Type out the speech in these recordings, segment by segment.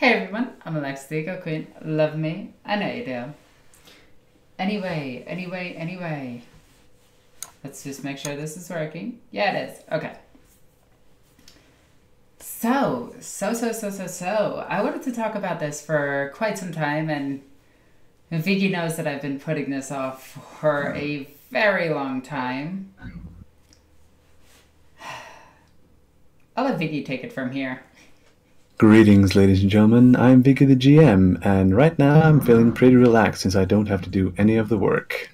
Hey everyone, I'm Alexis the Ego Queen. Love me? I know you do. Anyway. Let's just make sure this is working. Yeah, it is. Okay. So. I wanted to talk about this for quite some time, and Viggih knows that I've been putting this off for a very long time. I'll let Viggih take it from here. Greetings, ladies and gentlemen. I'm Viggih the GM, and right now I'm feeling pretty relaxed since I don't have to do any of the work.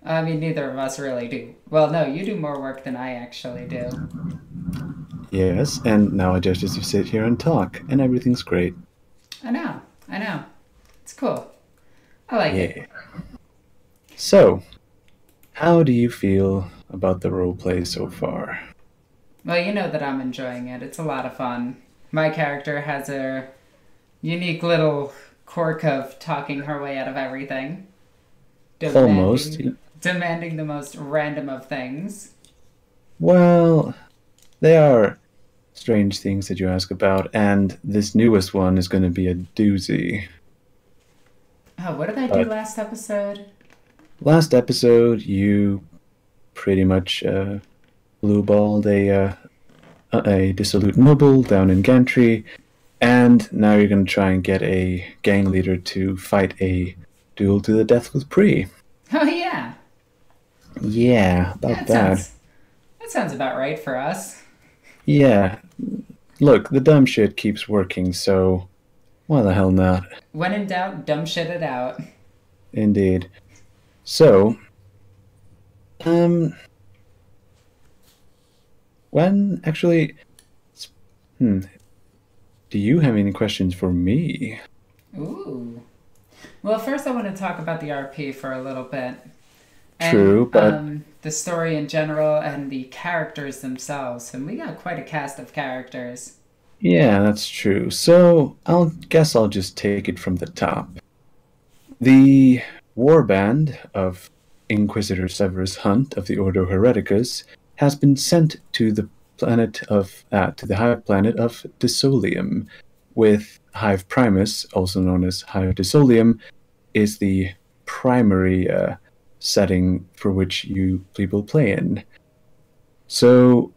I mean, neither of us really do. Well, no, you do more work than I actually do. Yes, and now I just sit here and talk, and everything's great. I know. It's cool. I like it. So, how do you feel about the roleplay so far? Well, you know that I'm enjoying it. It's a lot of fun. My character has a unique little quirk of talking her way out of everything. Almost. Demanding the most random of things. Well, they are strange things that you ask about, and this newest one is going to be a doozy. Oh, what did I do last episode? Last episode, you pretty much blue-balled a dissolute noble down in Gantry, and now you're going to try and get a gang leader to fight a duel to the death with Pri. Oh, yeah. Yeah, about that. That sounds about right for us. Yeah. Look, the dumb shit keeps working, so why the hell not? When in doubt, dumb shit it out. Indeed. So, do you have any questions for me? Ooh. Well, first I want to talk about the RP for a little bit. True, but the story in general and the characters themselves. And we got quite a cast of characters. Yeah, that's true. So, I'll just take it from the top. The warband of Inquisitor Severus Hunt of the Ordo Hereticus has been sent to the hive planet of Desolium, with Hive Primus, also known as Hive Desolium, is the primary setting for which you people play in. So,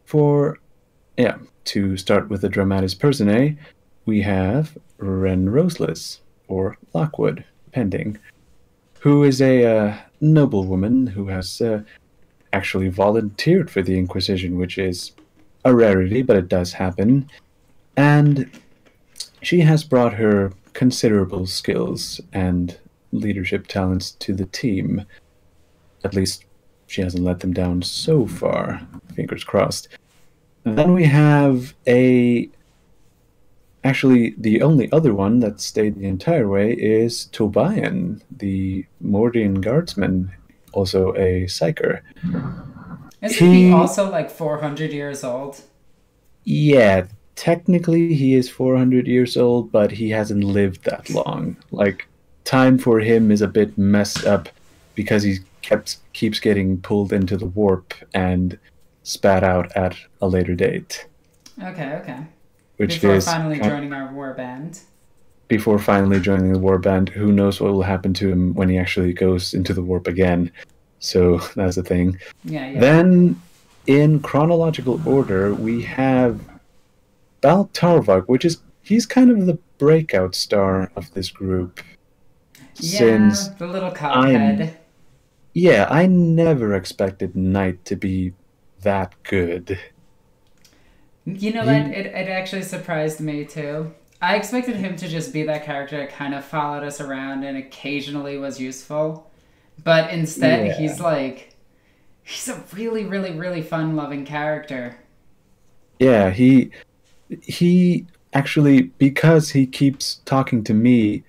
to start with the dramatis personae, we have Ren Roseless, or Lockwood, depending, who is a noblewoman who has actually volunteered for the Inquisition, which is a rarity, but it does happen. And she has brought her considerable skills and leadership talents to the team. At least she hasn't let them down so far. Fingers crossed. Then we have actually, the only other one that stayed the entire way is Tobian, the Mordian guardsman, also a psyker. Isn't he also like 400 years old? Yeah, technically he is 400 years old, but he hasn't lived that long. Like, time for him is a bit messed up because he keeps getting pulled into the warp and spat out at a later date. Okay. Before finally joining our warband. Before finally joining the warband, who knows what will happen to him when he actually goes into the warp again. So that's the thing. Yeah. Then, in chronological order, we have Bal Tarvak, he's kind of the breakout star of this group. Yeah, the little cockhead. Yeah, I never expected Knight to be that good. You know what? It actually surprised me too. I expected him to just be that character that kind of followed us around and occasionally was useful. But instead, he's a really, really, really fun-loving character. Yeah, he actually, because he keeps talking to me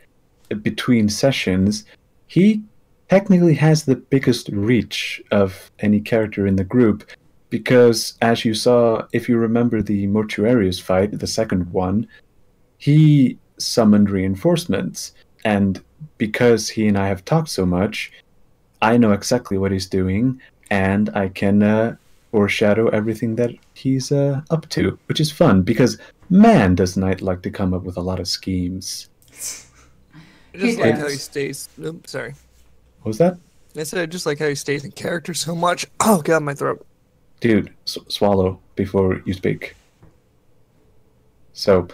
between sessions, he technically has the biggest reach of any character in the group, because as you saw, if you remember the Mortuarius fight, the second one, he summoned reinforcements, and because he and I have talked so much, I know exactly what he's doing, and I can foreshadow everything that he's up to, which is fun, because man, does Knight like to come up with a lot of schemes. I just like how he stays. Oops, sorry. What was that? I said I just like how he stays in character so much. Oh god, my throat. Dude, swallow before you speak. So,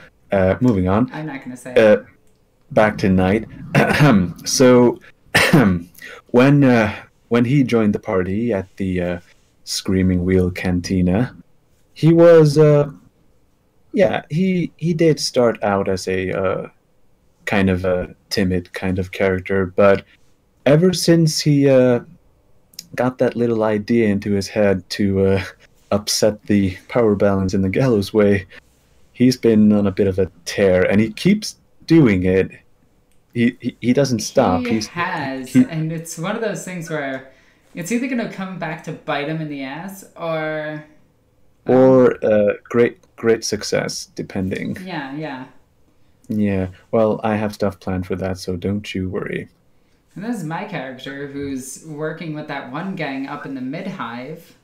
moving on. I'm not gonna say it. Back to Knight. So, when he joined the party at the Screaming Wheel Cantina, he was he did start out as a kind of a timid kind of character, but ever since he got that little idea into his head to upset the power balance in the Gallows Way, he's been on a bit of a tear, and he keeps doing it. He doesn't stop. And it's one of those things where it's either going to come back to bite him in the ass or great success, depending. Yeah. Well, I have stuff planned for that, so don't you worry. And this is my character who's working with that one gang up in the mid-hive.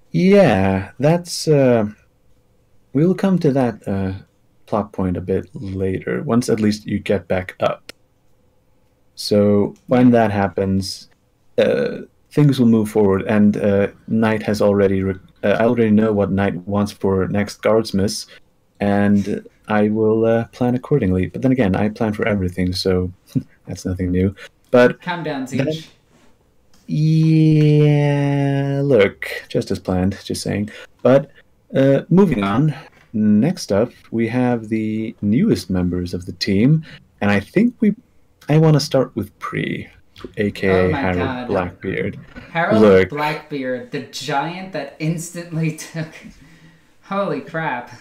Yeah, that's we'll come to that plot point a bit later, once at least you get back up. So when that happens, things will move forward, and Knight has already... I already know what Knight wants for next Guardsmas, and I will plan accordingly. But then again, I plan for everything, so that's nothing new. But calm down, Siege. Yeah, look, just as planned, just saying. But moving on, next up, we have the newest members of the team, and I think I want to start with Pre, aka Harold Blackbeard. Harold Blackbeard, the giant that instantly took... Holy crap.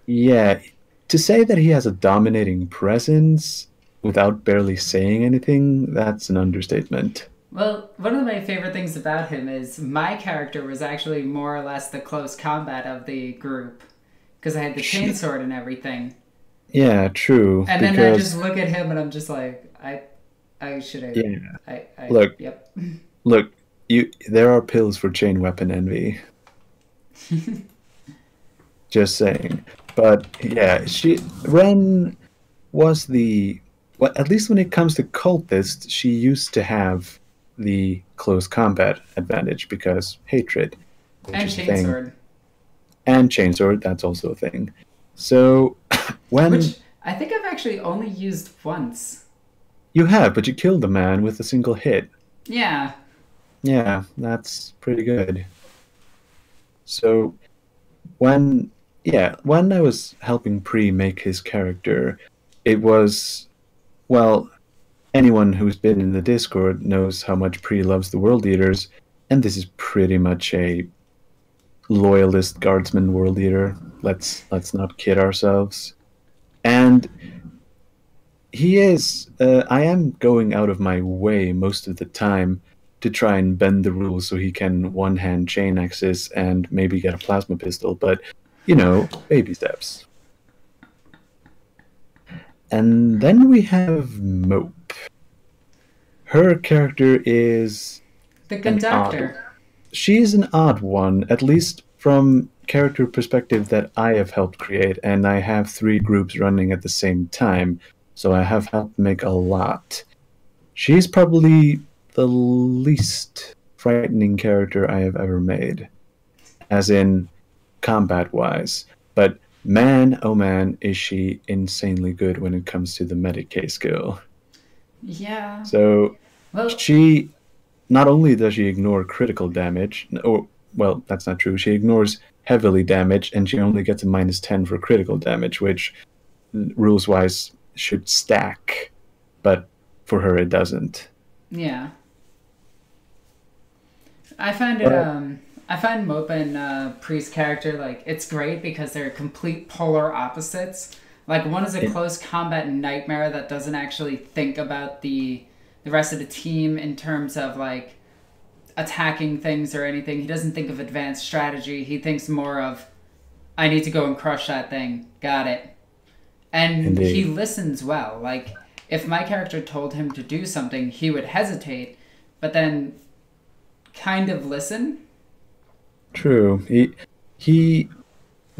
Yeah, to say that he has a dominating presence without barely saying anything, that's an understatement. Well, one of my favorite things about him is my character was actually more or less the close combat of the group, because I had the chainsword and everything. Yeah, true. And then I just look at him and I'm just like, I should have... Yeah. Look, there are pills for chain weapon envy. Just saying. But yeah, Ren was the... Well, at least when it comes to cultists, she used to have the close combat advantage because hatred. And chainsword. And chainsword, that's also a thing. So Which I think I've actually only used once. You have, but you killed the man with a single hit. Yeah. Yeah, that's pretty good. So when I was helping Pre make his character, it was... Well, anyone who's been in the Discord knows how much Pre loves the World Eaters, and this is pretty much a loyalist guardsman World Eater. Let's not kid ourselves. And he is... I am going out of my way most of the time to try and bend the rules so he can one-hand chain axis and maybe get a plasma pistol, but, you know, baby steps. And then we have Mope. Her character is... the conductor. She's an odd one, at least from character perspective that I have helped create, and I have 3 groups running at the same time, so I have helped make a lot. She's probably the least frightening character I have ever made, as in combat-wise, but man, oh man, is she insanely good when it comes to the Medicae skill. Yeah. So, she... Not only does she ignore critical damage, or, well, that's not true, she ignores heavily damage, and she only gets a -10 for critical damage, which, rules-wise, should stack, but for her it doesn't. Yeah. I find it, I find Mope and Pre's character, like, it's great because they're complete polar opposites. Like, one is a close combat nightmare that doesn't actually think about the rest of the team in terms of, like, attacking things or anything. He doesn't think of advanced strategy. He thinks more of, I need to go and crush that thing. Got it. And Indeed. He listens well. Like, if my character told him to do something, he would hesitate, but then kind of listen. True.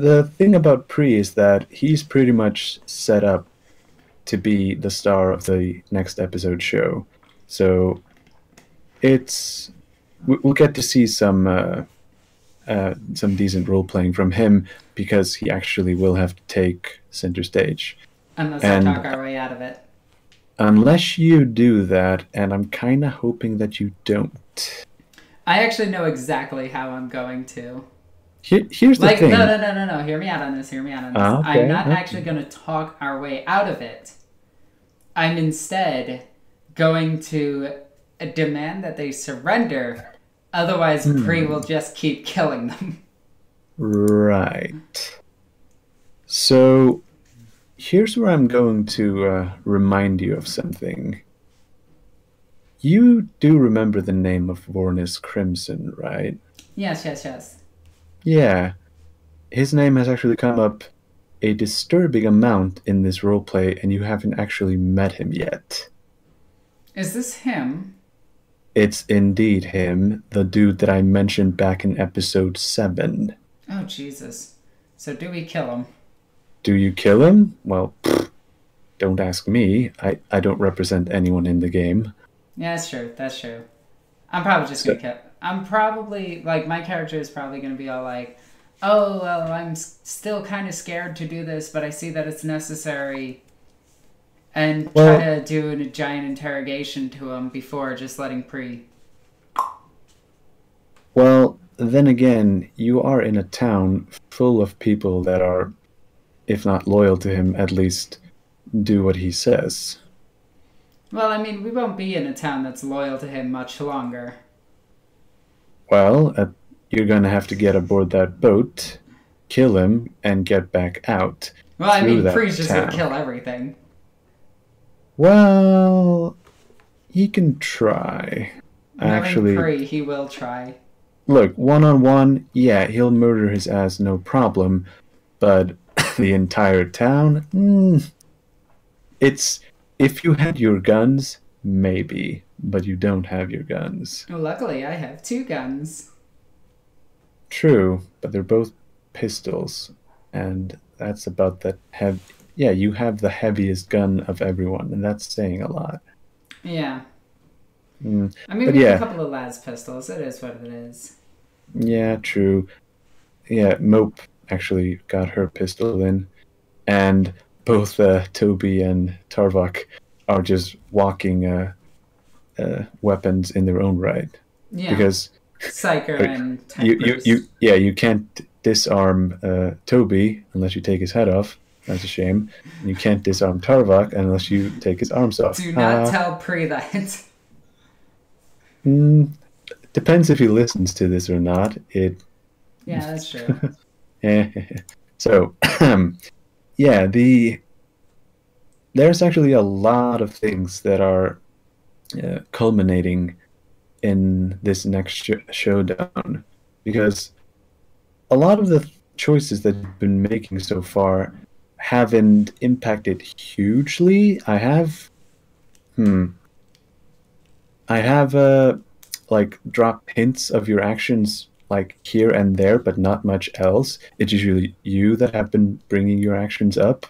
the thing about Pre is that he's pretty much set up to be the star of the next episode show. So we'll get to see some decent role playing from him because he actually will have to take center stage. Unless I talk our way out of it. Unless you do that, and I'm kind of hoping that you don't. I actually know exactly how I'm going to. Here's the thing. No. Hear me out on this. Okay, I'm not actually going to talk our way out of it. I'm instead going to demand that they surrender. Otherwise, Pre will just keep killing them. Right. So, here's where I'm going to remind you of something. You do remember the name of Vornis Crimson, right? Yes. Yeah. His name has actually come up a disturbing amount in this roleplay, and you haven't actually met him yet. Is this him? It's indeed him, the dude that I mentioned back in episode 7. Oh, Jesus. So do we kill him? Do you kill him? Well, don't ask me. I don't represent anyone in the game. Yeah, that's true. I'm probably just going to kill... I'm probably... Like, my character is probably going to be all like, oh, well, I'm still kind of scared to do this, but I see that it's necessary. And try to do a giant interrogation to him before just letting Pre. Well, then again, you are in a town full of people that are, if not loyal to him, at least do what he says. Well, I mean, we won't be in a town that's loyal to him much longer. Well, you're going to have to get aboard that boat, kill him, and get back out. Well, I mean, Pre's just going to kill everything. Well, he can try. Actually, Pre, he will try. Look, one-on-one, yeah, he'll murder his ass, no problem. But the entire town? It's... If you had your guns, maybe. But you don't have your guns. Well, luckily, I have 2 guns. True, but they're both pistols. And that's about that Yeah, you have the heaviest gun of everyone, and that's saying a lot. Yeah. I mean, we have a couple of las pistols. It is what it is. Yeah, true. Yeah, Mope actually got her pistol in, and both Toby and Tarvok are just walking weapons in their own right. Yeah. Because Psyker and you can't disarm Toby unless you take his head off. That's a shame. And you can't disarm Tarvok unless you take his arms off. Do not tell Pre that. Depends if he listens to this or not. Yeah, that's true. So, yeah, there's actually a lot of things that are culminating in this next showdown, because a lot of the choices that you've been making so far haven't impacted hugely. I have like dropped hints of your actions like here and there, but not much else. It's usually you that have been bringing your actions up.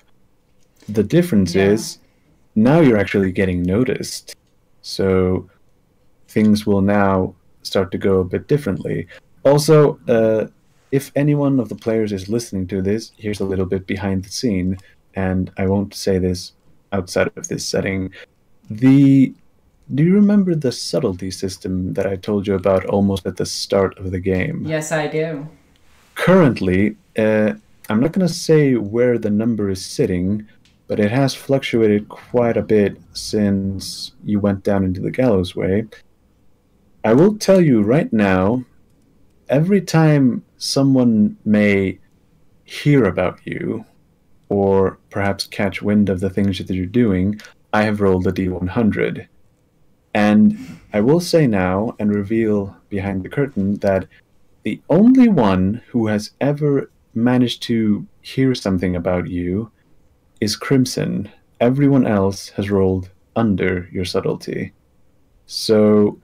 The difference is now you're actually getting noticed. So things will now start to go a bit differently. Also, if any one of the players is listening to this, here's a little bit behind the scene, and I won't say this outside of this setting. Do you remember the subtlety system that I told you about almost at the start of the game? Yes, I do. Currently, I'm not going to say where the number is sitting, but it has fluctuated quite a bit since you went down into the gallows way. I will tell you right now, every time someone may hear about you, or perhaps catch wind of the things that you're doing, I have rolled a D100. And I will say now, and reveal behind the curtain, that the only one who has ever managed to hear something about you is Crimson. Everyone else has rolled under your subtlety. So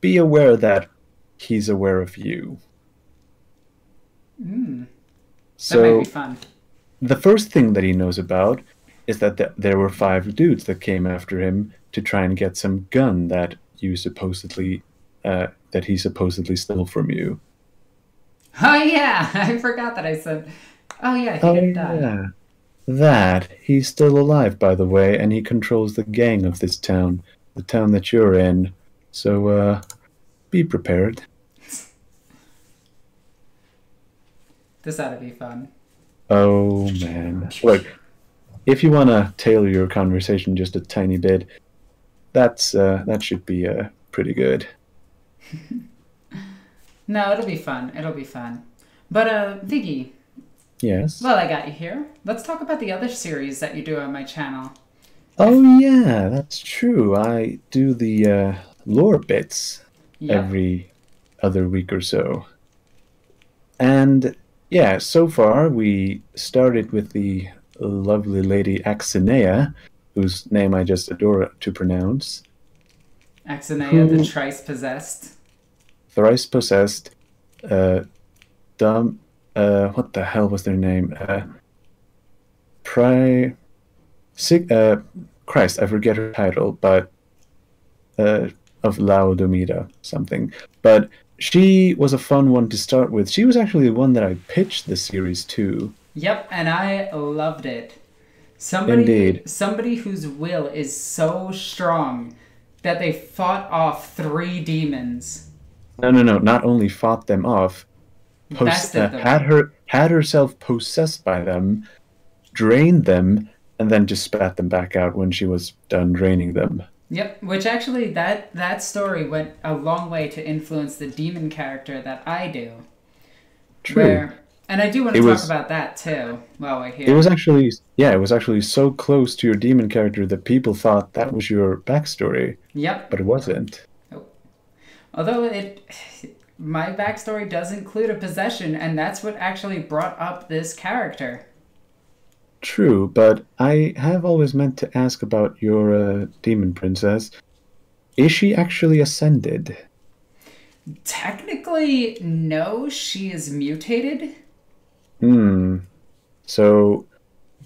be aware that he's aware of you. That might So be fun. the first thing that he knows about is that there were 5 dudes that came after him to try and get some gun that you supposedly that he supposedly stole from you. Oh yeah, I forgot that I said. Oh yeah, he Oh didn't die. yeah, that he's still alive, by the way, and he controls the gang of this town, the town that you're in. So be prepared. This ought to be fun. Oh man, look. If you want to tailor your conversation just a tiny bit, that should be pretty good. No, it'll be fun. It'll be fun. But Viggih, Yes. well, I got you here. Let's talk about the other series that you do on my channel. Oh yeah, that's true. I do the lore bits Yep. every other week or so. And yeah, so far we started with the lovely lady Axinea, whose name I just adore to pronounce. Axinea, the thrice possessed. Thrice possessed, what the hell was their name? Christ, I forget her title, but of Laodomida something. But she was a fun one to start with. She was actually the one that I pitched the series to. Yep, and I loved it. Indeed. Somebody whose will is so strong that they fought off 3 demons. No. Not only fought them off, Bested them. had herself possessed by them, drained them, and then just spat them back out when she was done draining them. Yep, which actually that story went a long way to influence the demon character that I do. True. And I do want to talk about that too while we're here. It was actually so close to your demon character that people thought that was your backstory. Yep. But it wasn't. Although my backstory does include a possession, and that's what actually brought up this character. True, but I have always meant to ask about your demon princess. Is she actually ascended? Technically, no, she is mutated. So,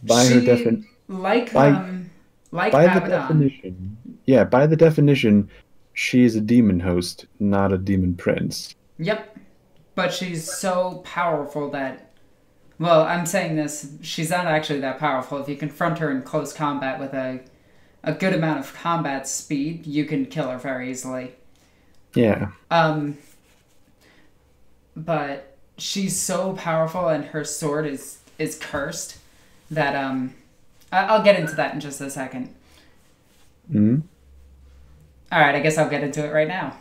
by she, her definition, like by the definition, she is a demon host, not a demon prince. Yep, but she's so powerful that, well, I'm saying this, she's not actually that powerful. If you confront her in close combat with a good amount of combat speed, you can kill her very easily. Yeah. But she's so powerful, and her sword is cursed that I'll get into that in just a second. All right, I guess I'll get into it right now.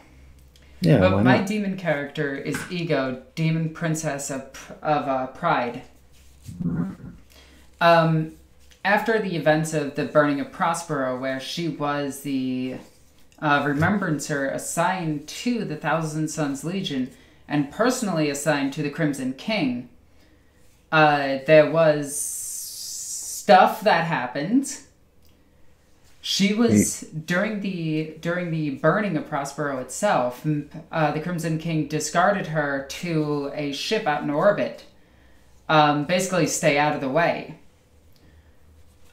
Yeah. But my demon character is Ego, demon princess of Pride. After the events of the burning of Prospero, where she was the remembrancer assigned to the Thousand Sons Legion and personally assigned to the Crimson King, there was stuff that happened. She was during the burning of Prospero itself. The Crimson King discarded her to a ship out in orbit. Basically, stay out of the way.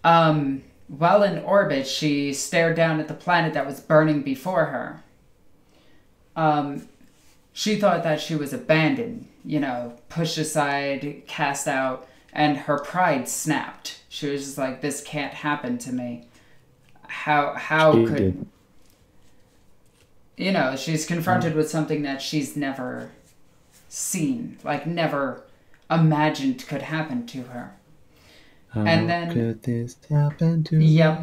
While in orbit, she stared down at the planet that was burning before her. She thought that she was abandoned, pushed aside, cast out, and her pride snapped. She was just like, "This can't happen to me." How could... she's confronted with something that she's never seen, never imagined could happen to her. And then, could this happen to me? Yep.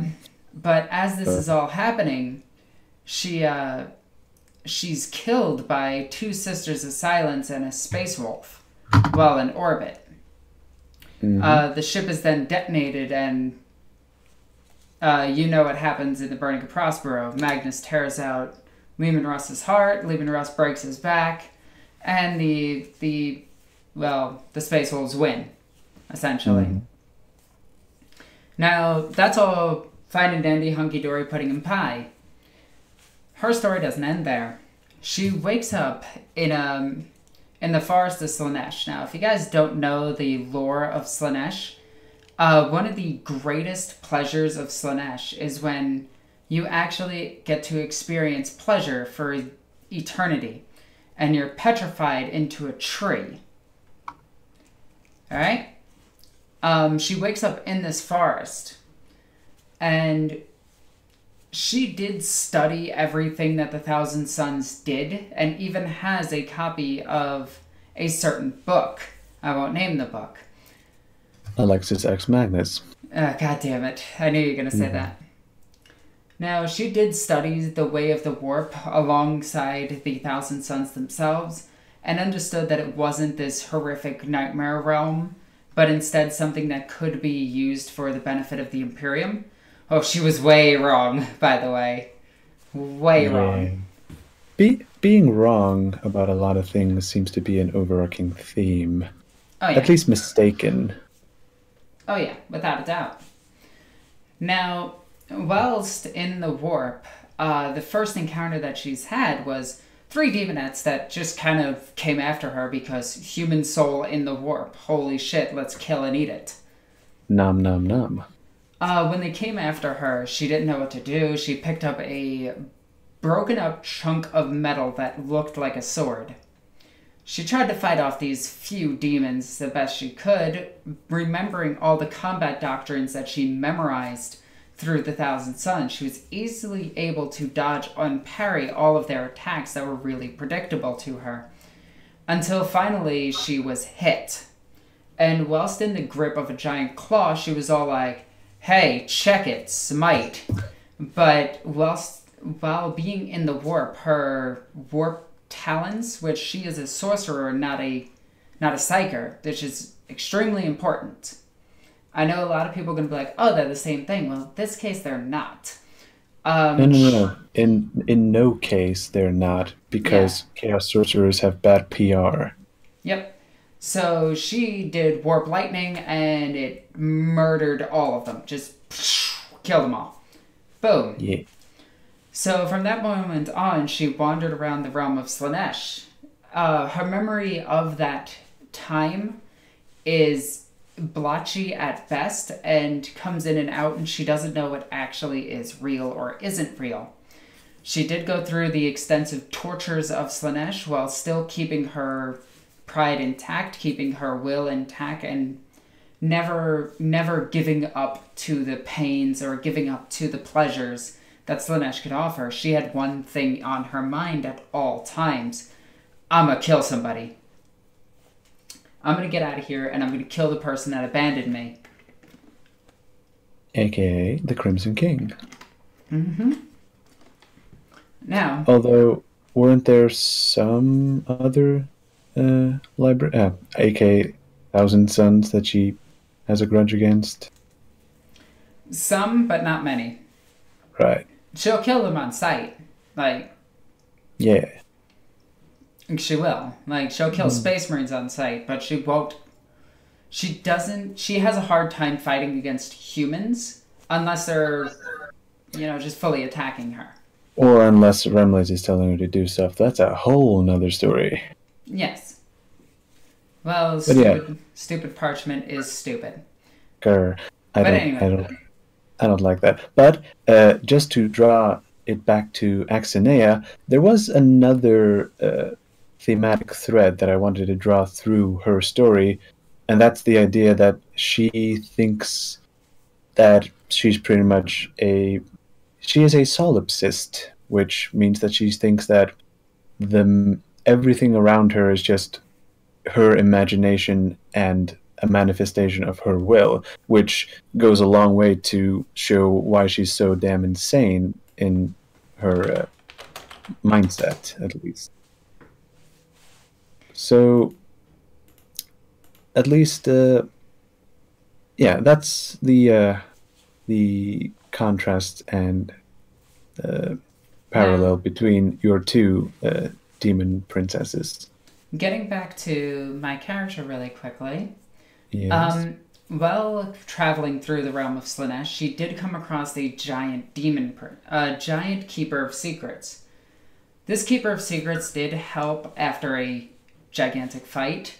But as this is all happening, she's killed by 2 Sisters of Silence and a space wolf while in orbit. The ship is then detonated, and what happens in the burning of Prospero. Magnus tears out Leman Russ's heart, Leman Russ breaks his back, and the Space Wolves win, essentially. Now, that's all fine and dandy, hunky-dory, pudding and pie. Her story doesn't end there. She wakes up in in the forest of Slaanesh. Now, if you guys don't know the lore of Slaanesh, one of the greatest pleasures of Slaanesh is when you actually get to experience pleasure for eternity, and you're petrified into a tree. Alright? She wakes up in this forest, and she did study everything that the Thousand Sons did, and even has a copy of a certain book. I won't name the book. Alexis X Magnus. God damn it. I knew you were going to say that. Now, she did study the way of the warp alongside the Thousand Sons themselves, and understood that it wasn't this horrific nightmare realm, but instead something that could be used for the benefit of the Imperium. Oh, she was way wrong, by the way. Way wrong. Being wrong about a lot of things seems to be an overarching theme. Oh, yeah. At least mistaken. Oh, yeah, without a doubt. Now, whilst in the warp, the first encounter that she's had was 3 demonettes that just kind of came after her because human soul in the warp. Holy shit, let's kill and eat it. Nom nom nom. When they came after her, she didn't know what to do. She picked up a broken up chunk of metal that looked like a sword. She tried to fight off these few demons the best she could, remembering all the combat doctrines that she memorized through the Thousand Sons. She was easily able to dodge and parry all of their attacks that were really predictable to her. Until finally she was hit. And whilst in the grip of a giant claw, she was all like, "Hey, check it, smite." But while being in the warp, her warp talents, which she is a sorcerer, not a psyker, which is extremely important. I know a lot of people are going to be like, "Oh, they're the same thing." Well, in this case, they're not. No. In no case, they're not, because Chaos Sorcerers have bad PR. Yep. So she did Warp Lightning, and it murdered all of them. Just killed them all. Boom. Yeah. So from that moment on, she wandered around the realm of Slaanesh. Her memory of that time is blotchy at best and comes in and out, and she doesn't know what actually is real or isn't real. She did go through the extensive tortures of Slaanesh while still keeping her pride intact, keeping her will intact, and never giving up to the pains or giving up to the pleasures that Slaanesh could offer. She had one thing on her mind at all times. I'm gonna kill somebody. I'm gonna get out of here, and I'm gonna kill the person that abandoned me. AKA the Crimson King. Mm-hmm. Now... Although, weren't there some other AKA Thousand Sons that she has a grudge against? Some, but not many. Right. She'll kill them on sight. Yeah. She will. She'll kill Space Marines on sight, but she won't... She has a hard time fighting against humans unless they're, just fully attacking her. Or unless Remlis is telling her to do stuff. That's a whole nother story. Yes. Well, stupid parchment is stupid. Grr. Anyway. I don't like that. But just to draw it back to Axinea, there was another thematic thread that I wanted to draw through her story, and that's the idea that she thinks that she's pretty much she is a solipsist, which means that she thinks that everything around her is just her imagination and a manifestation of her will, which goes a long way to show why she's so damn insane in her mindset, at least. So, at least, that's the contrast and parallel between your two demon princesses. Getting back to my character really quickly. Yes. While traveling through the realm of Slaanesh, she did come across the giant giant keeper of secrets. This keeper of secrets did help after a gigantic fight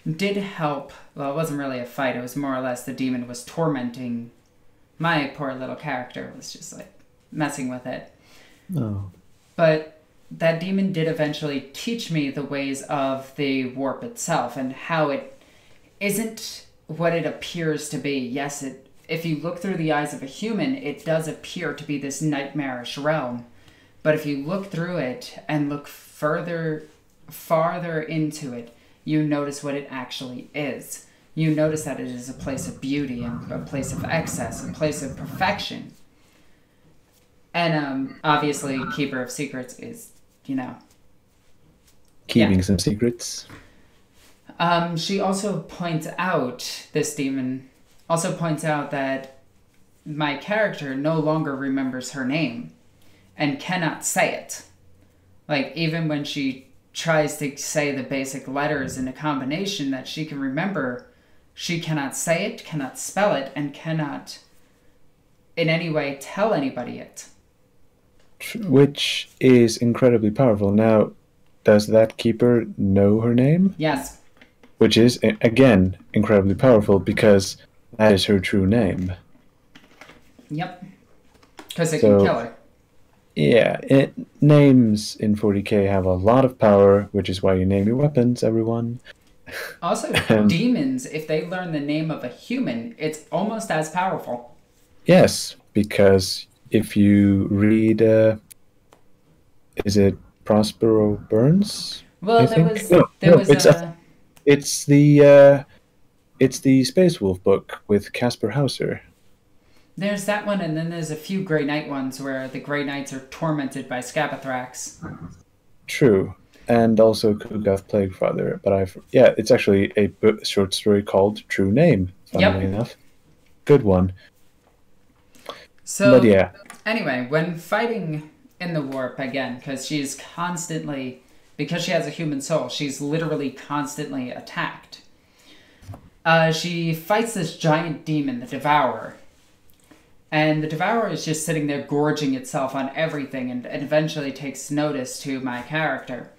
did help. Well, it wasn't really a fight. It was more or less the demon was tormenting my poor little character. It was just like messing with it. Oh. But that demon did eventually teach me the ways of the warp itself and how it isn't what it appears to be. Yes, if you look through the eyes of a human, it does appear to be this nightmarish realm. But if you look through it and look farther into it, you notice what it actually is. You notice that it is a place of beauty and a place of excess, a place of perfection. And obviously, Keeper of Secrets is, keeping some secrets. She also points out, this demon also points out that my character no longer remembers her name and cannot say it. Like, even when she tries to say the basic letters in a combination that she can remember, she cannot say it, cannot spell it, and cannot in any way tell anybody it. Which is incredibly powerful. Now, does that keeper know her name? Yes. Which is, again, incredibly powerful because that is her true name. Yep. Because it can kill her. Yeah, names in 40k have a lot of power, which is why you name your weapons, everyone. Also, demons, if they learn the name of a human, it's almost as powerful. Yes, because if you read, is it Prospero Burns? Well, it's the Space Wolf book with Caspar Hauser. There's that one, and then there's a few Grey Knight ones where the Grey Knights are tormented by Scapathrax. True, and also Kugath Plaguefather. But it's actually a short story called True Name. Funnily enough, good one. So, but yeah. Anyway, when fighting in the warp again, because she has a human soul, she's literally constantly attacked. She fights this giant demon, the Devourer. And the Devourer is just sitting there gorging itself on everything and eventually takes notice to my character.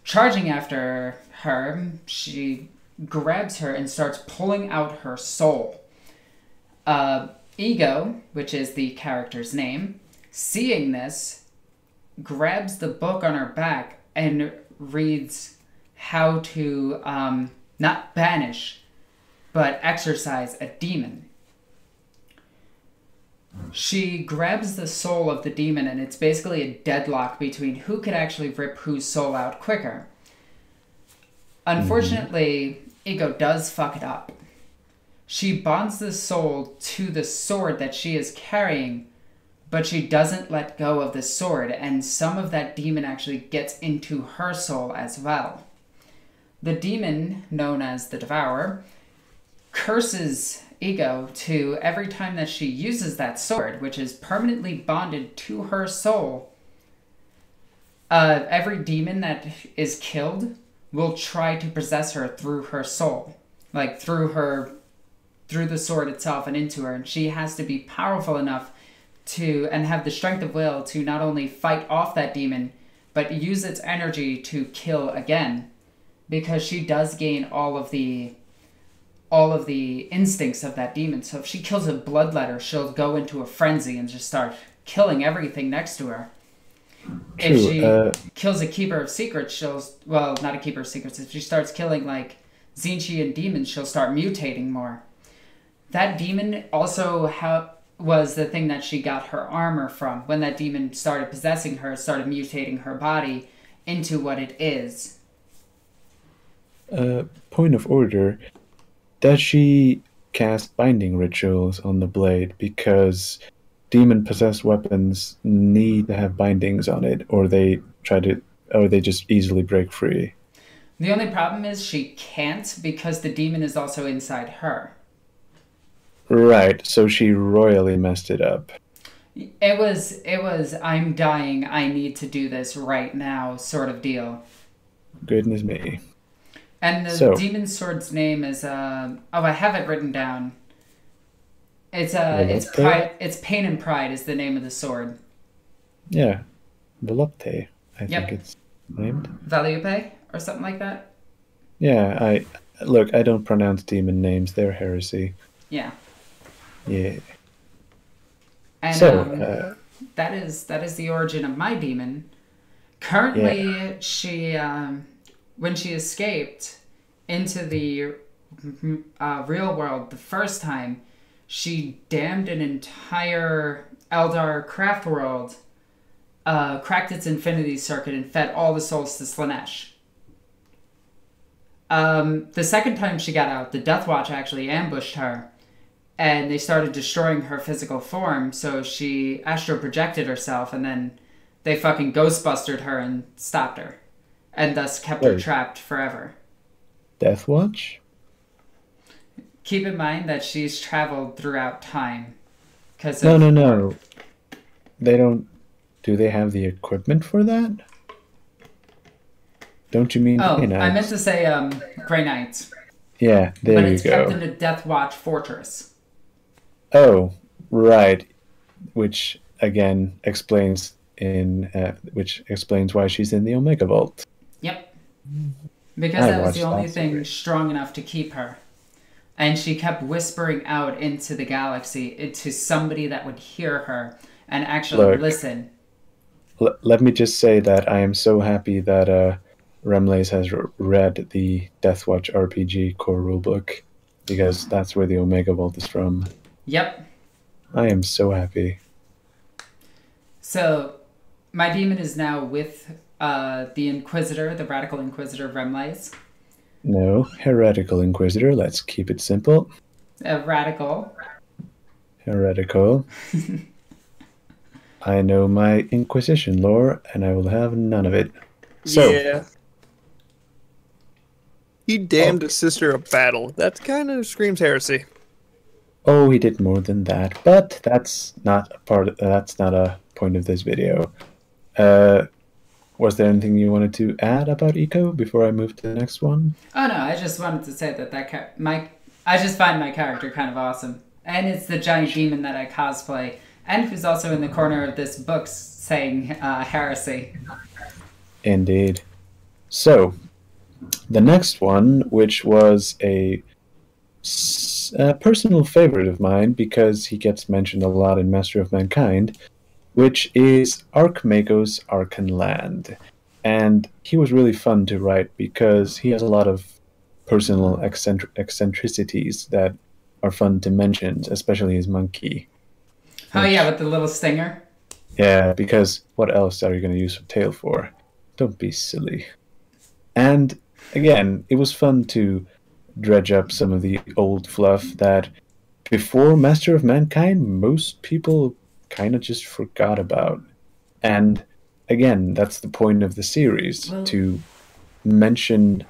Charging after her, she grabs her and starts pulling out her soul. Ego, which is the character's name, seeing this, grabs the book on her back and reads how to not banish, but exorcise a demon. She grabs the soul of the demon, and it's basically a deadlock between who could actually rip whose soul out quicker. Unfortunately, Ego does fuck it up. She bonds the soul to the sword that she is carrying, but she doesn't let go of the sword, and some of that demon actually gets into her soul as well. The demon, known as the Devourer, curses Ego to every time that she uses that sword, which is permanently bonded to her soul, every demon that is killed will try to possess her through her soul, like through the sword itself and into her, and she has to be powerful enough and have the strength of will to not only fight off that demon, but use its energy to kill again, because she does gain all of the instincts of that demon. So if she kills a bloodletter, she'll go into a frenzy and just start killing everything next to her. True, if she kills a Keeper of Secrets, not a Keeper of Secrets, if she starts killing like Tzeentchian demons, she'll start mutating more. That demon also was the thing that she got her armor from. When that demon started possessing her, started mutating her body into what it is. Point of order. Does she cast binding rituals on the blade? Because demon-possessed weapons need to have bindings on it, or they just easily break free. The only problem is she can't, because the demon is also inside her. Right, so she royally messed it up. It was I'm dying, I need to do this right now sort of deal. Goodness me. And the demon sword's name is I have it written down. It's Pride. It's Pain and Pride is the name of the sword. Yeah, Volupte, I think it's named. Volupte or something like that. Yeah, I don't pronounce demon names. They're heresy. Yeah. Yeah. And So, that is the origin of my demon. Currently, she when she escaped into the real world the first time, she damned an entire Eldar craft world, cracked its infinity circuit, and fed all the souls to Slanesh. The second time she got out, the deathwatch actually ambushed her, and they started destroying her physical form, so she astral projected herself, and then they fucking ghostbustered her and stopped her, and thus kept her trapped forever. Deathwatch? Keep in mind that she's traveled throughout time. No. They don't... Do they have the equipment for that? Don't you mean Grey Knights? I meant to say Grey Knights. Yeah, there you go. But it's kept in a Deathwatch fortress. Oh, right. Which, again, explains why she's in the Omega Vault. Yep. Because that was the only thing strong enough to keep her. And she kept whispering out into the galaxy, into somebody that would hear her and actually listen. Let me just say that I am so happy that Remlace has read the Deathwatch RPG core rulebook, because that's where the Omega Vault is from. Yep. I am so happy. So, my demon is now with the Inquisitor, the Radical Inquisitor Remlace. No, Heretical Inquisitor. Let's keep it simple. Radical. Heretical. I know my Inquisition lore, and I will have none of it. So, yeah. He damned a sister of battle. That kind of screams heresy. Oh, he did more than that, but that's not a point of this video. Was there anything you wanted to add about Eco before I move to the next one? Oh no, I just wanted to say that I just find my character kind of awesome, and it's the giant demon that I cosplay, and who's also in the corner of this book saying heresy. Indeed. So, the next one, which was a personal favorite of mine because he gets mentioned a lot in Master of Mankind, which is Archmago's Arcan Land. And he was really fun to write because he has a lot of personal eccentricities that are fun to mention, especially his monkey. Oh yeah, with the little stinger? Yeah, because what else are you going to use a tail for? Don't be silly. And again, it was fun to dredge up some of the old fluff that before Master of Mankind, most people kind of just forgot about. And again, that's the point of the series, to mention,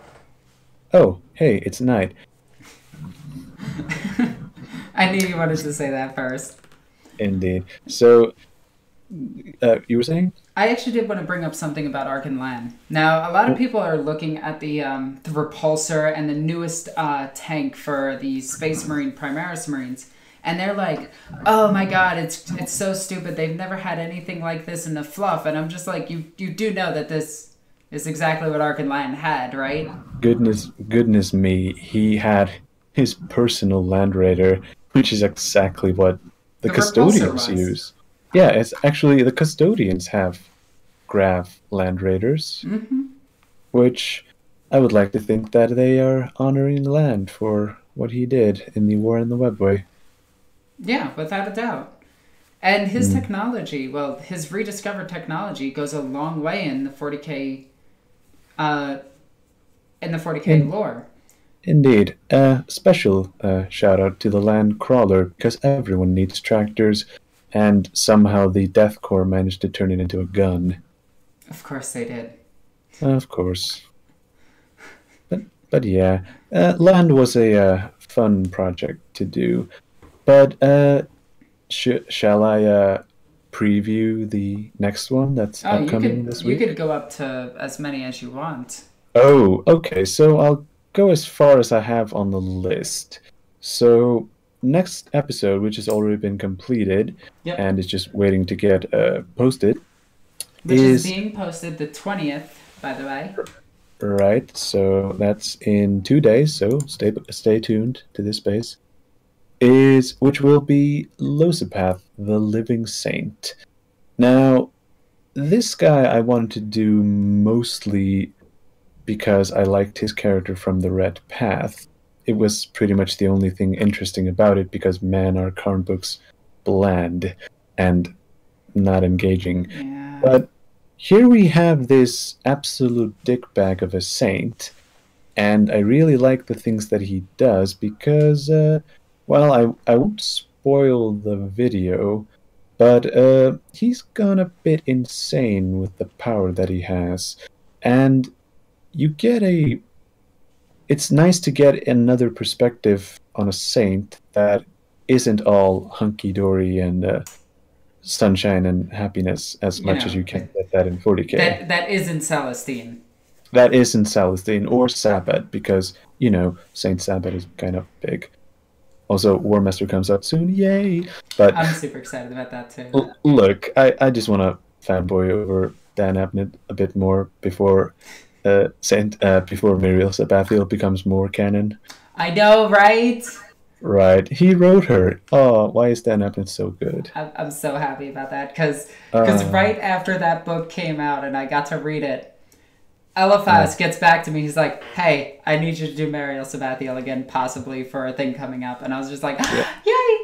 oh, hey, it's night. I knew you wanted to say that first. Indeed. So, you were saying? I actually did want to bring up something about Arcan Land. Now, a lot of people are looking at the repulsor and the newest tank for the Space Marine Primaris Marines, and they're like, oh my god, it's so stupid. They've never had anything like this in the fluff. And I'm just like, you do know that this is exactly what Arcan Land had, right? Goodness me. He had his personal Land Raider, which is exactly what the Custodians use. Yeah, it's actually the Custodians have Grav Land Raiders, which I would like to think that they are honoring Land for what he did in the War in the Webway. Yeah, without a doubt. And his technology, well, his rediscovered technology goes a long way in the 40K lore. Indeed. Special shout out to the Land Crawler, because everyone needs tractors, and somehow the Death Corps managed to turn it into a gun. Of course they did. Of course. But yeah, Land was a fun project to do. But shall I preview the next one that's upcoming this week? You could go up to as many as you want. Oh, okay. So I'll go as far as I have on the list. So next episode, which has already been completed and is just waiting to get posted, which is being posted the 20th, by the way. Right, so that's in 2 days, so stay tuned to this space. Which will be Losapath, the Living Saint. Now, this guy I wanted to do mostly because I liked his character from the Red Path. It was pretty much the only thing interesting about it, because man, are Karn books bland and not engaging. Yeah. But here we have this absolute dickbag of a saint, and I really like the things that he does because, well, I won't spoil the video, but he's gone a bit insane with the power that he has, and you get it's nice to get another perspective on a saint that isn't all hunky-dory and sunshine and happiness as much as you can get that in 40k. That isn't Celestine. That isn't Celestine or Sabbat, because, you know, Saint Sabbat is kind of big. Also, War Master comes out soon, yay! But I'm super excited about that too. Look, I just want to fanboy over Dan Abnett a bit more before before Muriel Sabathiel becomes more canon. I know, right? Right. He wrote her. Oh, why is Dan Abnett so good? I'm so happy about that, because right after that book came out and I got to read it, Eliphaz gets back to me. He's like, hey, I need you to do Muriel Sabathiel again, possibly for a thing coming up. And I was just like, yay!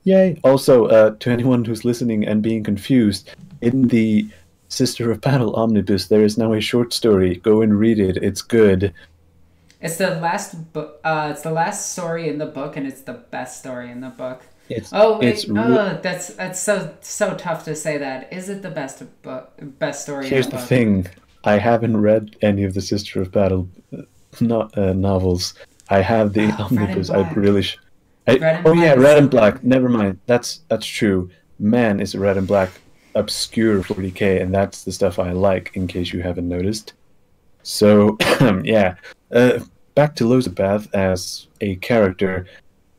Yay. Also, to anyone who's listening and being confused, in the Sister of Battle Omnibus, there is now a short story. Go and read it. It's good. It's the last book. It's the last story in the book, and it's the best story in the book. That's so tough to say that. Is it the best story? Here's in the the book? thing. I haven't read any of the Sister of Battle novels. I have the omnibus. I really Red and Black. Never mind. That's true. Man, is Red and Black obscure 40k, and that's the stuff I like, in case you haven't noticed. So, yeah. Back to Losapath as a character.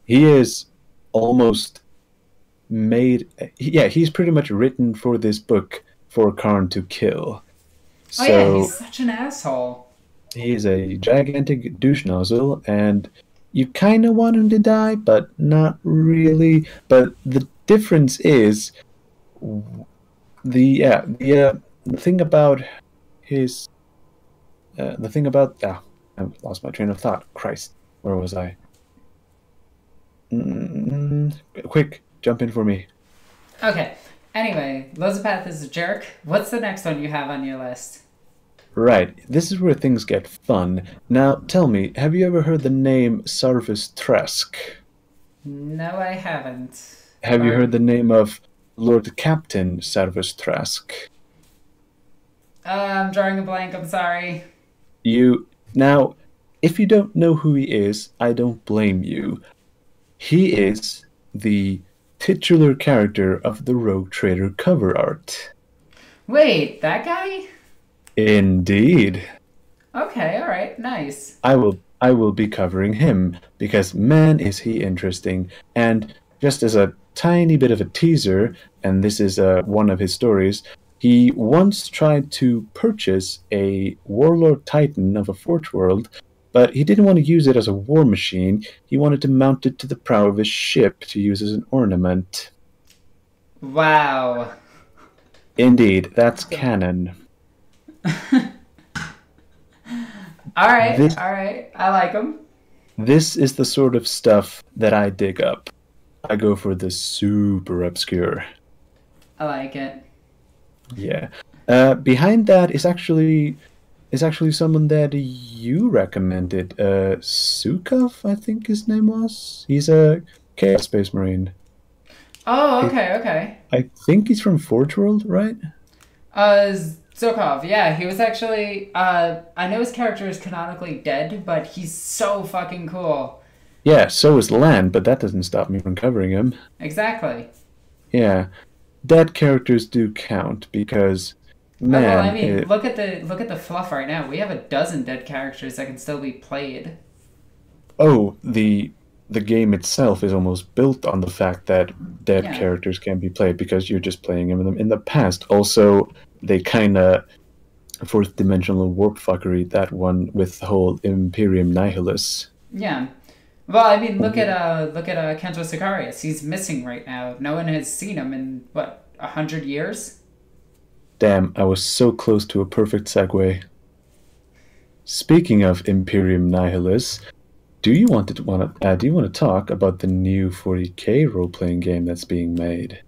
He is almost made... Yeah, he's pretty much written for this book for Karn to kill. So, yeah, he's such an asshole. He's a gigantic douche nozzle, and you kind of want him to die, but not really. But the difference is... The thing about his... the thing about... I lost my train of thought. Christ. Where was I? Quick, jump in for me. Okay. Anyway, Losapath is a jerk. What's the next one you have on your list? Right. This is where things get fun. Now, tell me, have you ever heard the name Sarvis Tresk? No, I haven't. Have you heard the name of Lord Captain Sarvis Tresk? I'm drawing a blank. I'm sorry. Now, if you don't know who he is, I don't blame you. He is the titular character of the Rogue Trader cover art. Wait, that guy? Indeed. Okay, alright, nice. I will be covering him, because man is he interesting. And just as a tiny bit of a teaser, and this is one of his stories, he once tried to purchase a Warlord Titan of a Forge World, but he didn't want to use it as a war machine. He wanted to mount it to the prow of his ship to use as an ornament. Wow. Indeed, that's canon. Alright, I like him. This is the sort of stuff that I dig up. I go for the super obscure. I like it. Yeah. Behind that is actually someone that you recommended. Sukov, I think his name was. He's a Chaos Space Marine. Oh, okay. I think he's from Forge World, right? Zukov, yeah, he was actually, I know his character is canonically dead, but he's so fucking cool. Yeah, so is Lan, but that doesn't stop me from covering him. Exactly. Yeah. Dead characters do count, because, man... well, I mean, look at the fluff right now. We have a dozen dead characters that can still be played. Oh, the game itself is almost built on the fact that dead characters can be played, because you're just playing them in the past. Also, they kind of fourth dimensional warp fuckery, that one with the whole Imperium Nihilus. Yeah. Well, I mean, look at Kento Sicarius. He's missing right now. No one has seen him in what, 100 years? Damn, I was so close to a perfect segue. Speaking of Imperium Nihilus, do you want to talk about the new 40K role-playing game that's being made?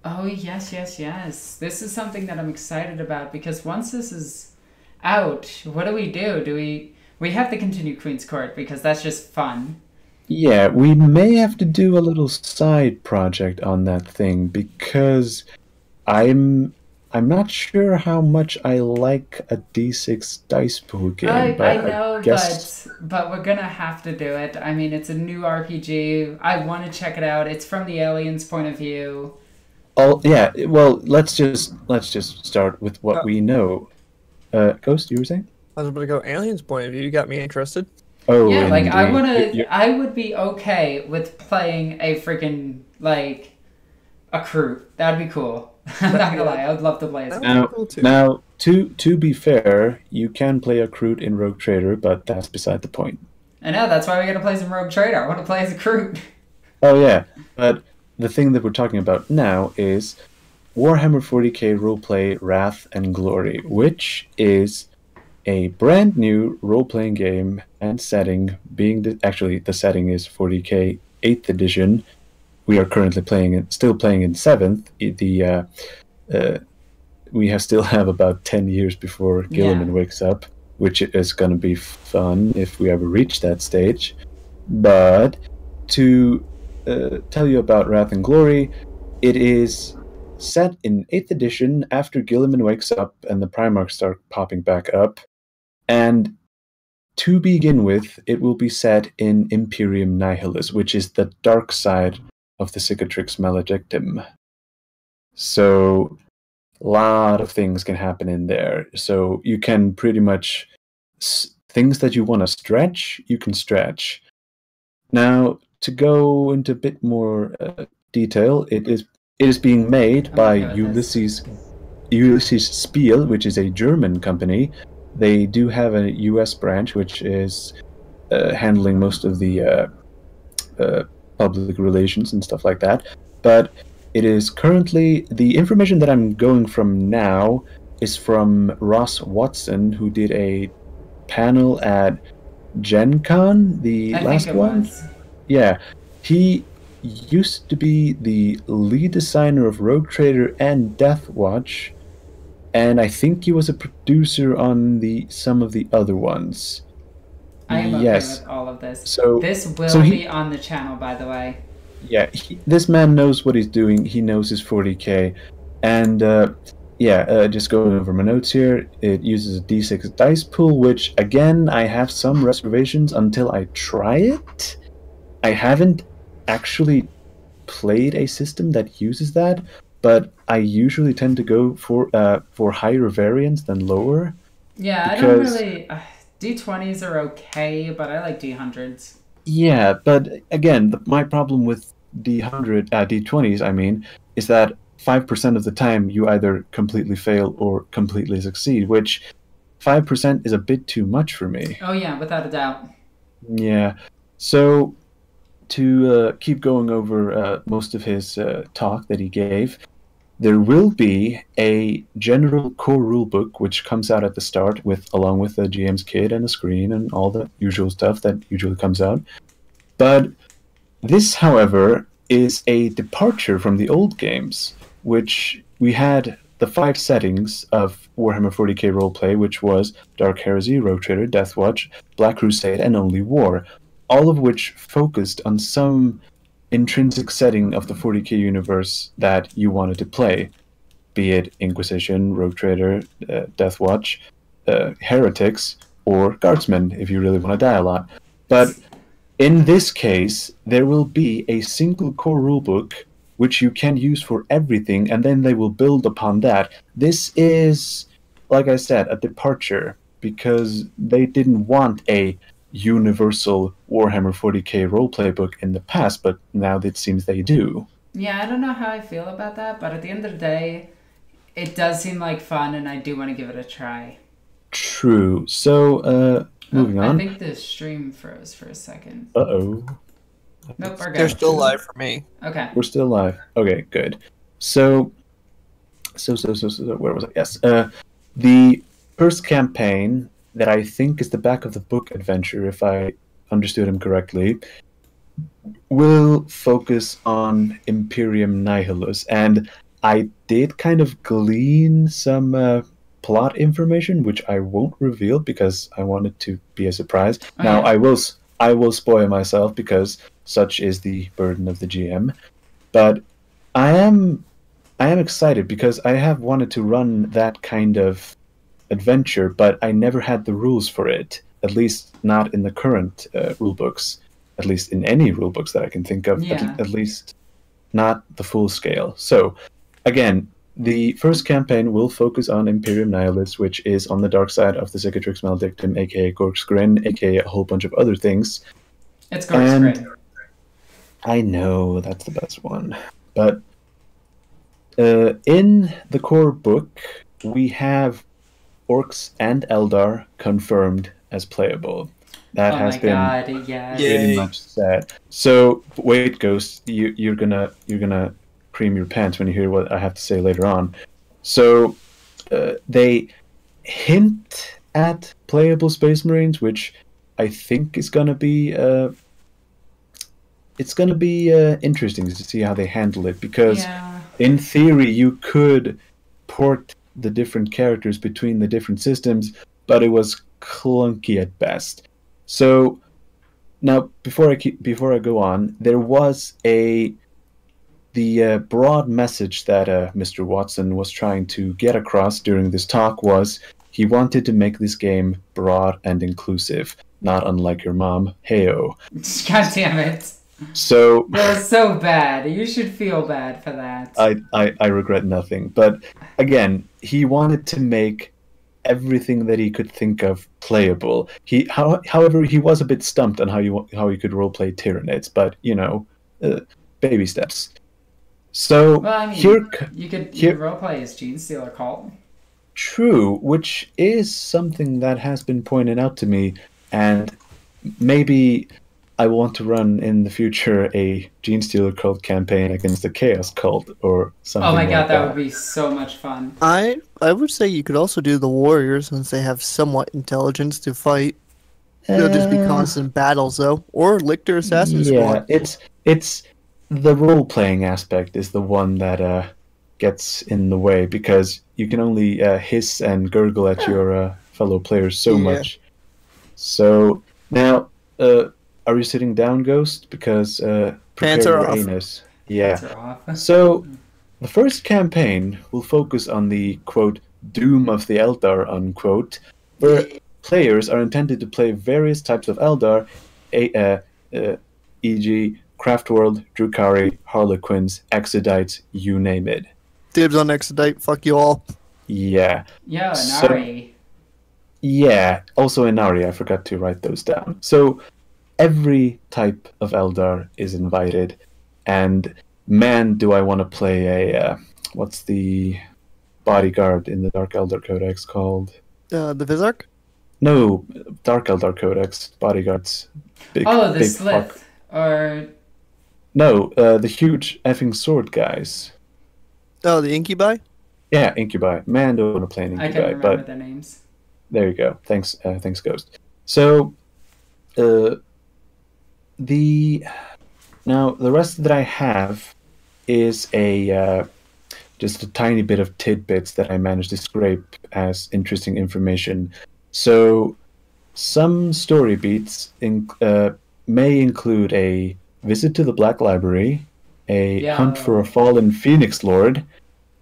Oh, yes. This is something that I'm excited about, because once this is out, what do? We have to continue Queen's Court, because that's just fun. Yeah, we may have to do a little side project on that thing, because I'm not sure how much I like a D6 dice pool game. I know, but we're gonna have to do it. I mean, it's a new RPG. I want to check it out. It's from the aliens' point of view. Oh yeah, well, let's just start with what we know. Ghost, you were saying? I was about to go aliens' point of view. You got me interested. Oh yeah, like indeed. I would be okay with playing a freaking a crew. That'd be cool. I'm not gonna lie, I would love to play as Now, to be fair, you can play a crew in Rogue Trader, but that's beside the point. I know, that's why we gotta play some Rogue Trader. I want to play as a crew. Oh yeah, but the thing that we're talking about now is Warhammer 40K Roleplay Wrath and Glory, which is a brand new role-playing game and setting. Actually, the setting is 40K 8th edition. We are currently still playing in 7th. We still have about 10 years before Guilliman wakes up, which is going to be fun if we ever reach that stage. But to tell you about Wrath and Glory, it is set in 8th edition after Guilliman wakes up and the Primarchs start popping back up. And to begin with, it will be set in Imperium Nihilus, which is the dark side of the Cicatrix Maledictum. So a lot of things can happen in there. So you can pretty much, things that you want to stretch, you can stretch. Now, to go into a bit more detail, it is being made by Ulysses Spiel, which is a German company. They do have a US branch, which is handling most of the public relations and stuff like that. But it is currently, the information that I'm going from now is from Ross Watson, who did a panel at Gen Con, the last one. Yeah, he used to be the lead designer of Rogue Trader and Deathwatch, and I think he was a producer on some of the other ones. I am okay with all of this. So this will be on the channel, by the way. Yeah, this man knows what he's doing. He knows his 40K, and just going over my notes here, it uses a D6 dice pool, which again I have some reservations until I try it. I haven't actually played a system that uses that, but I usually tend to go for higher variance than lower. Yeah, I don't really. D20s are okay, but I like D100s. Yeah, but again, my problem with D20s, I mean, is that 5% of the time you either completely fail or completely succeed, which 5% is a bit too much for me. Oh yeah, without a doubt. Yeah, so to keep going over most of his talk that he gave, there will be a general core rulebook which comes out at the start along with the GM's kit and a screen and all the usual stuff that usually comes out. But this, however, is a departure from the old games, which we had the 5 settings of Warhammer 40K roleplay, which was Dark Heresy, Rogue Trader, Deathwatch, Black Crusade, and Only War, all of which focused on some intrinsic setting of the 40K universe that you wanted to play, be it Inquisition, Rogue Trader, Deathwatch, Heretics, or Guardsmen, if you really want to die a lot. But in this case, there will be a single core rulebook which you can use for everything, and then they will build upon that. This is, like I said, a departure, because they didn't want a universal Warhammer 40K roleplay book in the past, but now it seems they do. Yeah, I don't know how I feel about that, but at the end of the day, it does seem like fun, and I do want to give it a try. True. So, moving on. I think the stream froze for a second. Uh-oh. Nope, we're good. They're still live for me. Okay. We're still live. Okay, good. So, where was I? Yes. The first campaign that I think is the back of the book adventure, if I understood him correctly, will focus on Imperium Nihilus. And I did kind of glean some plot information, which I won't reveal because I want it to be a surprise. Now, I will spoil myself because such is the burden of the GM. But I am excited because I have wanted to run that kind of adventure, but I never had the rules for it. At least not in the current rulebooks. At least in any rulebooks that I can think of. Yeah. At least not the full scale. So, again, the first campaign will focus on Imperium Nihilus, which is on the dark side of the Cicatrix Maledictum, aka Gork's Grin, aka a whole bunch of other things. It's Gork's Grin. I know, that's the best one. But in the core book, we have orks and eldar confirmed as playable. That has been pretty much said. So wait, Ghost, you're gonna cream your pants when you hear what I have to say later on. So they hint at playable Space Marines, which I think is gonna be interesting to see how they handle it, because in theory you could port the different characters between the different systems, but it was clunky at best. So now, before I go on, there was the broad message that Mr. Watson was trying to get across during this talk was he wanted to make this game broad and inclusive, not unlike your mom. Heyo. God damn it. So that was so bad. You should feel bad for that. I regret nothing. But again, he wanted to make everything that he could think of playable. However, he was a bit stumped on how he could roleplay Tyranids, but baby steps. So well, I mean, you could roleplay as Genestealer cult. True, which is something that has been pointed out to me, and maybe I want to run in the future a Genestealer cult campaign against the Chaos cult or something. Oh my god, like that would be so much fun. I would say you could also do the warriors since they have somewhat intelligence to fight. They'll just be constant battles though, or Lictor Assassin Squad. Yeah, it's the role playing aspect is the one that gets in the way because you can only hiss and gurgle at your fellow players so much. So now. Are you sitting down, Ghost? Because pants are off. Anus. Yeah. So the first campaign will focus on the quote doom of the Eldar unquote, where players are intended to play various types of Eldar, e.g., Craftworld, Drukhari, Harlequins, Exodites, you name it. Dibs on Exodite. Fuck you all. Yeah. Yeah, Inari. Yeah. Also Inari. I forgot to write those down. So. Every type of Eldar is invited, and man, do I want to play a what's the bodyguard in the Dark Eldar Codex called? The Vizark? No, Dark Eldar Codex bodyguards. The Slith or no, the huge effing sword guys. Oh, the Incubi? Yeah, Incubi. Man, do I want to play an Incubi? I can't remember their names. There you go. Thanks, Ghost. So, the rest that I have is just a tiny bit of tidbits that I managed to scrape as interesting information. So some story beats may include a visit to the Black Library, a hunt for a fallen Phoenix Lord,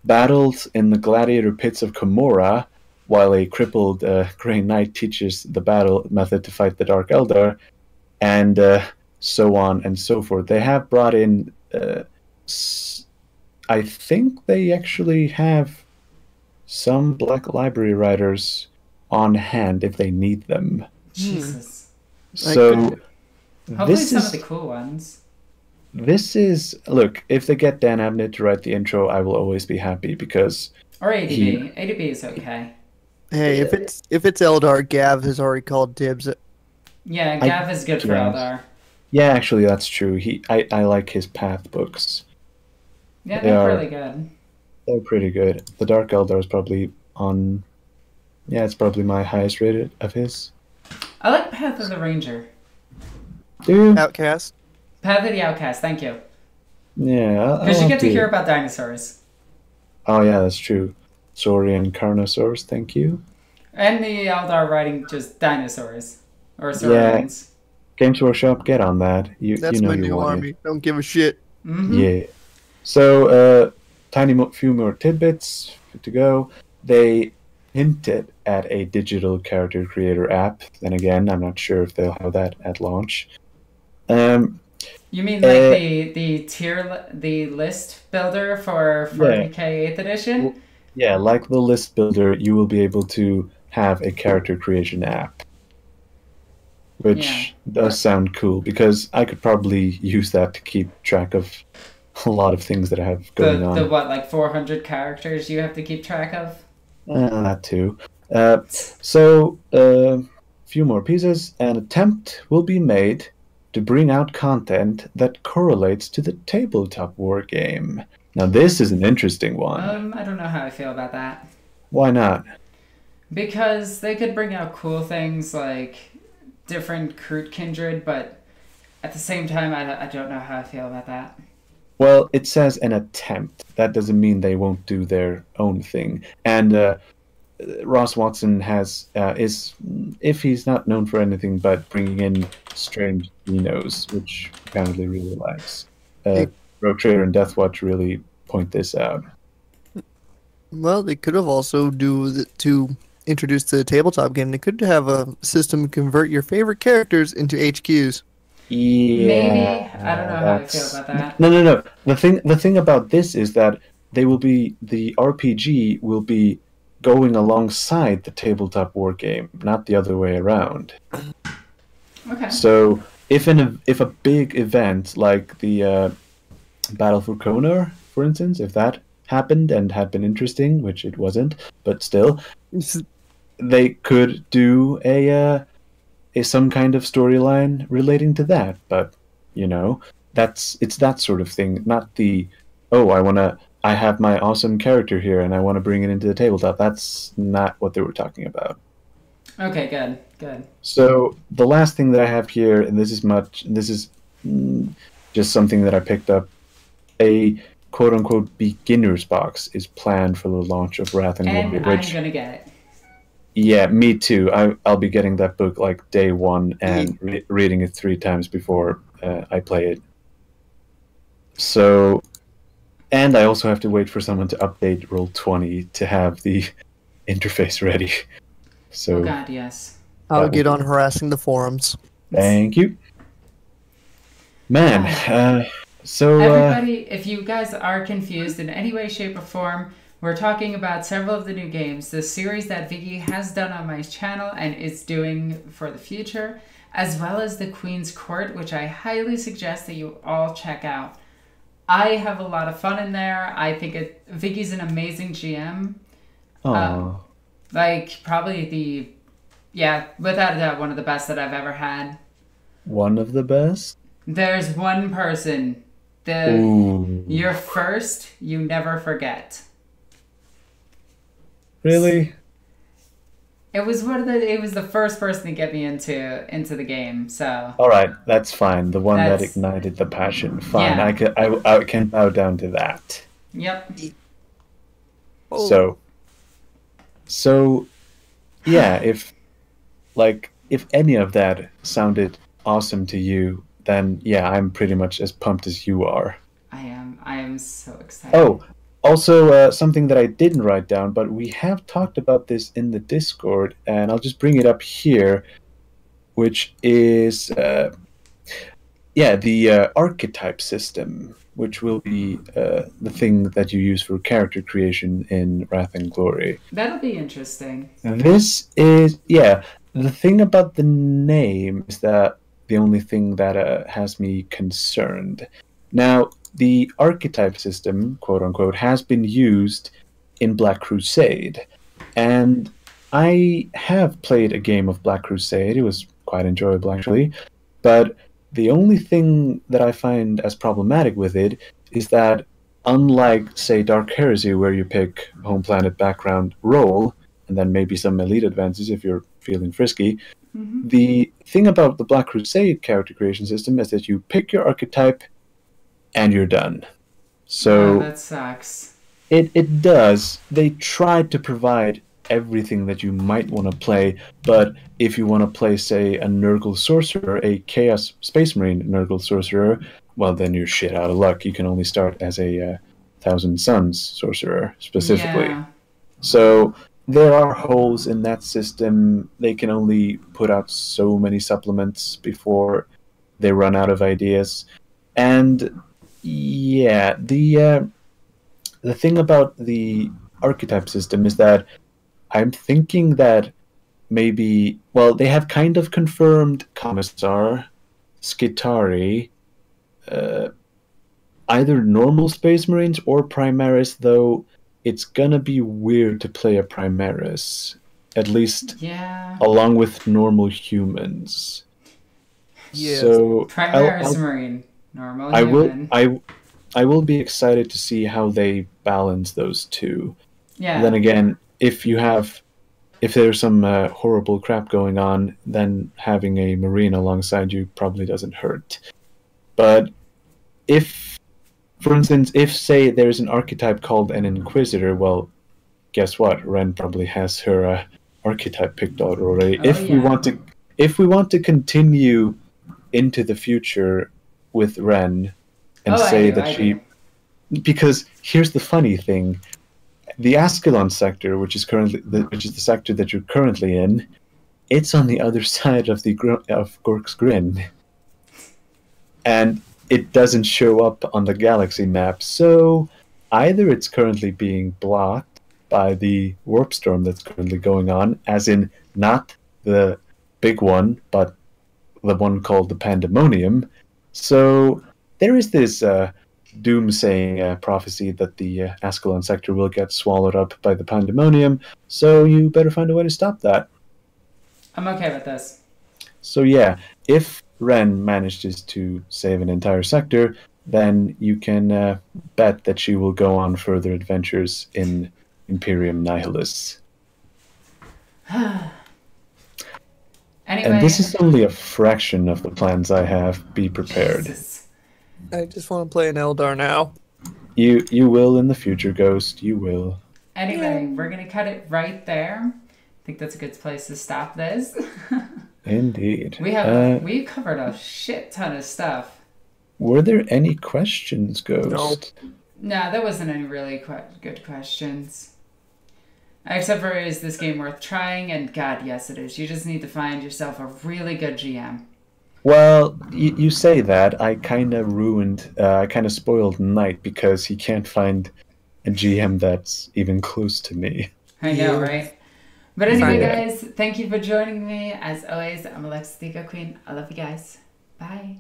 battles in the gladiator pits of Camorra, while a crippled Grey Knight teaches the battle method to fight the Dark Eldar, and so on and so forth. They have brought in, I think they actually have some Black Library writers on hand if they need them. Jesus. So, hopefully some of the cool ones. Look, if they get Dan Abnett to write the intro, I will always be happy because... Or ADB. ADB is okay. Hey, if it's Eldar, Gav has already called dibs. Yeah, Gav is good for Eldar. Yeah, actually, that's true. I like his path books. Yeah, they're really good. They're pretty good. The Dark Eldar is probably on. Yeah, it's probably my highest rated of his. I like Path of the Ranger. Do you? Outcast. Path of the Outcast, thank you. Yeah. Because you get to hear about dinosaurs. Oh, yeah, that's true. Saurian Carnosaurs, thank you. And the Eldar riding just dinosaurs. Or saurians. Yeah. Games Workshop, get on that. That's you know my you new want army. it. Don't give a shit. Mm-hmm. Yeah. So, few more tidbits to go. They hinted at a digital character creator app. Then again, I'm not sure if they'll have that at launch. You mean like the list builder for 40k 8th edition? Yeah, like the list builder, you will be able to have a character creation app. Which does sound cool, because I could probably use that to keep track of a lot of things that I have going on. The what, like 400 characters you have to keep track of? That too. So, few more pieces. An attempt will be made to bring out content that correlates to the tabletop war game. Now, this is an interesting one. I don't know how I feel about that. Why not? Because they could bring out cool things like different Kroot kindred, but at the same time, I don't know how I feel about that. Well, it says an attempt. That doesn't mean they won't do their own thing. And Ross Watson is, if he's not known for anything but bringing in strange Genos, which apparently really likes. Rogue Trader and Deathwatch really point this out. Well, they could have also to introduce the tabletop game. They could have a system to convert your favorite characters into HQs. Yeah, maybe. I don't know how I feel about that. No. The thing about this is that the RPG will be going alongside the tabletop war game, not the other way around. Okay. So if a big event like the Battle for Konar, for instance, if that happened and had been interesting, which it wasn't, but still, they could do a some kind of storyline relating to that. But it's that sort of thing, not the I have my awesome character here and I want to bring it into the tabletop. That's not what they were talking about. Okay, good. So the last thing that I have here, and this is just something that I picked up, a quote-unquote beginner's box is planned for the launch of Wrath and Glory. And I'm gonna get it. Yeah, me too. I'll be getting that book like day one and reading it 3 times before I play it. So, and I also have to wait for someone to update Roll20 to have the interface ready. So, oh God, yes. I'll get on harassing the forums. Thank you. Man, so... Everybody, if you guys are confused in any way, shape, or form, we're talking about several of the new games, the series that Viggih has done on my channel and is doing for the future, as well as the Queen's Court, which I highly suggest that you all check out. I have a lot of fun in there. I think Viggih's an amazing GM. Probably without a doubt, one of the best that I've ever had. One of the best? There's one person. You're first, you never forget. Really? It was the first person to get me into the game. So. All right, that's fine. The one that ignited the passion. Fine, yeah. I can bow down to that. Yep. Oh. So, yeah. If any of that sounded awesome to you, then yeah, I'm pretty much as pumped as you are. I am so excited. Oh. Also, something that I didn't write down, but we have talked about this in the Discord, and I'll just bring it up here, which is, the archetype system, which will be the thing that you use for character creation in Wrath and Glory. That'll be interesting. This is, the thing about the name is that the only thing that has me concerned. Now, the archetype system, quote-unquote, has been used in Black Crusade. And I have played a game of Black Crusade. It was quite enjoyable, actually. But the only thing that I find as problematic with it is that, unlike, say, Dark Heresy, where you pick home planet background role, and then maybe some elite advances if you're feeling frisky, the thing about the Black Crusade character creation system is that you pick your archetype and you're done. So that sucks. It does. They tried to provide everything that you might want to play, but if you want to play, say, a Nurgle Sorcerer, a Chaos Space Marine Nurgle Sorcerer, well, then you're shit out of luck. You can only start as a Thousand Suns Sorcerer, specifically. Yeah. So there are holes in that system. They can only put out so many supplements before they run out of ideas. And yeah, the thing about the archetype system is that I'm thinking that maybe, well, they have kind of confirmed Commissar, Skitari, either normal Space Marines or Primaris, though it's gonna be weird to play a Primaris, at least along with normal humans. Yes. So Primaris Marine, normal human. I will be excited to see how they balance those two. Yeah. Then again, if there's some horrible crap going on, then having a Marine alongside you probably doesn't hurt. But if, for instance, say there's an archetype called an Inquisitor, well, guess what? Ren probably has her archetype picked out already. If we want to continue into the future with Ren and because here's the funny thing. The Ascalon sector, which is the sector that you're currently in, it's on the other side of Gork's Grin, and it doesn't show up on the galaxy map. So either it's currently being blocked by the warp storm that's currently going on, as in not the big one, but the one called the Pandemonium. So there is this doomsaying prophecy that the Ascalon sector will get swallowed up by the Pandemonium, so you better find a way to stop that. I'm okay with this. So yeah, if Ren manages to save an entire sector, then you can bet that she will go on further adventures in Imperium Nihilus. Anyway, and this is only a fraction of the plans I have. Be prepared. Jesus. I just want to play an Eldar now. You will in the future, Ghost. You will. Anyway, we're going to cut it right there. I think that's a good place to stop this. Indeed. We covered a shit ton of stuff. Were there any questions, Ghost? No, there wasn't any really good questions. Except for, is this game worth trying? And God, yes it is. You just need to find yourself a really good GM. Well, you say that. I kind of spoiled Knight because he can't find a GM that's even close to me. I know, right? But anyway, guys, thank you for joining me. As always, I'm Alexis the Egoqueen. I love you guys. Bye.